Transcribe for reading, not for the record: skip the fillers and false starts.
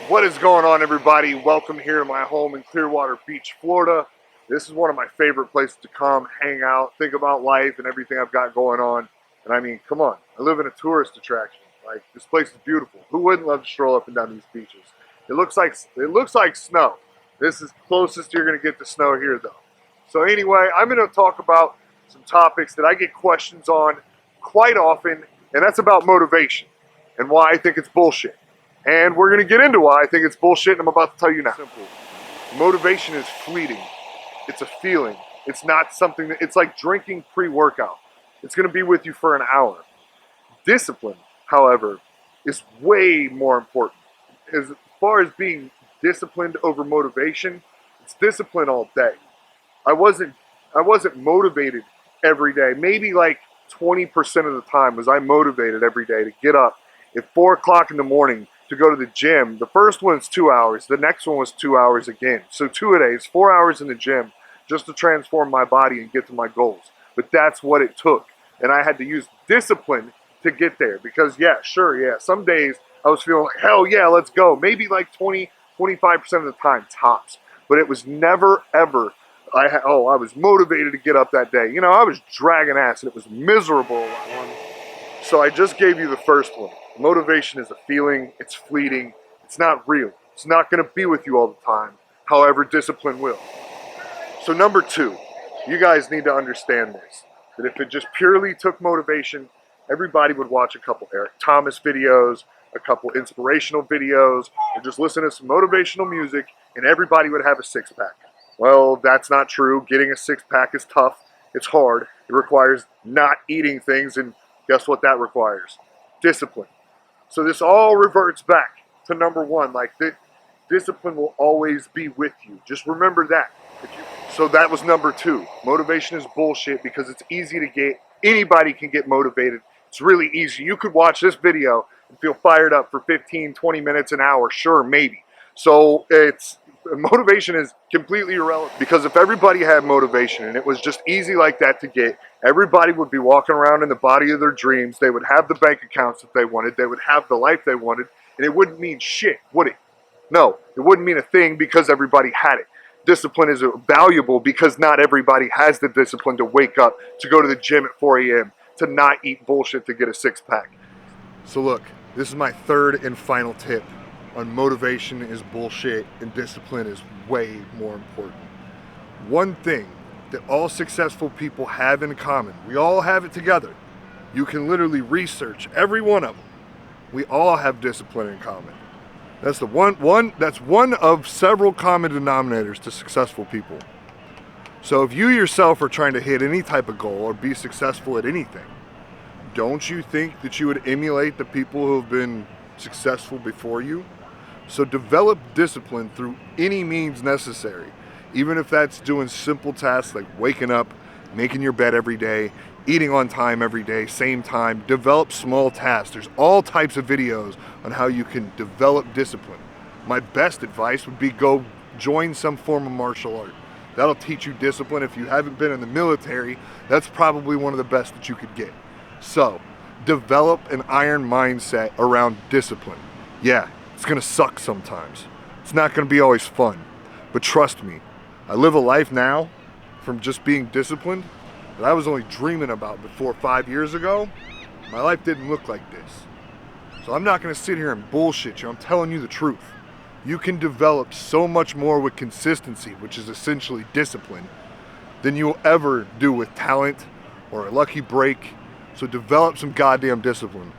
What is going on, everybody? Welcome here to my home in Clearwater Beach, Florida. This is one of my favorite places to come, hang out, think about life and everything I've got going on. And I mean, come on, I live in a tourist attraction. Like, this place is beautiful. Who wouldn't love to stroll up and down these beaches? It looks like snow. This is closest you're going to get to snow here, though. So anyway, I'm going to talk about some topics that I get questions on quite often, and that's about motivation and why I think it's bullshit. And we're going to get into why I think it's bullshit, and I'm about to tell you now. Simple. Motivation is fleeting. It's a feeling. It's not something that, it's like drinking pre-workout. It's going to be with you for an hour. Discipline, however, is way more important. As far as being disciplined over motivation, it's discipline all day. I wasn't motivated every day. Maybe like 20% of the time was I motivated every day to get up at 4 o'clock in the morning to go to the gym. The first one's 2 hours. The next one was 2 hours again. So 2 days, 4 hours in the gym just to transform my body and get to my goals. But that's what it took. And I had to use discipline to get there because some days I was feeling like, hell yeah, let's go. Maybe like 20, 25% of the time tops. But it was never ever, I was motivated to get up that day. You know, I was dragging ass and it was miserable. So I just gave you the first one. Motivation is a feeling, it's fleeting, it's not real. It's not going to be with you all the time. However, discipline will. So number 2, you guys need to understand this. That if it just purely took motivation, everybody would watch a couple Eric Thomas videos, a couple inspirational videos, or just listen to some motivational music, and everybody would have a six-pack. Well, that's not true. Getting a six-pack is tough. It's hard. It requires not eating things, and guess what that requires? Discipline. So this all reverts back to number 1. Like, the discipline will always be with you. Just remember that. So that was number 2. Motivation is bullshit because it's easy to get. Anybody can get motivated. It's really easy. You could watch this video and feel fired up for 15, 20 minutes, an hour. Sure, maybe. So motivation is completely irrelevant because if everybody had motivation and it was just easy like that to get, everybody would be walking around in the body of their dreams. They would have the bank accounts that they wanted. They would have the life they wanted, and it wouldn't mean shit, would it? No, it wouldn't mean a thing because everybody had it. Discipline is valuable because not everybody has the discipline to wake up, to go to the gym at 4 a.m., to not eat bullshit to get a six-pack. So look, this is my third and final tip on motivation is bullshit and discipline is way more important. One thing that all successful people have in common, we all have it together. You can literally research every one of them. We all have discipline in common. That's that's one of several common denominators to successful people. So if you yourself are trying to hit any type of goal or be successful at anything, don't you think that you would emulate the people who have been successful before you? So develop discipline through any means necessary, even if that's doing simple tasks like waking up, making your bed every day, eating on time every day, same time. Develop small tasks. There's all types of videos on how you can develop discipline. My best advice would be go join some form of martial art. That'll teach you discipline. If you haven't been in the military, that's probably one of the best that you could get. So develop an iron mindset around discipline. Yeah, it's gonna suck sometimes. It's not gonna be always fun, but trust me, I live a life now from just being disciplined that I was only dreaming about before 5 years ago. My life didn't look like this. So I'm not gonna sit here and bullshit you. I'm telling you the truth. You can develop so much more with consistency, which is essentially discipline, than you'll ever do with talent or a lucky break. So develop some goddamn discipline.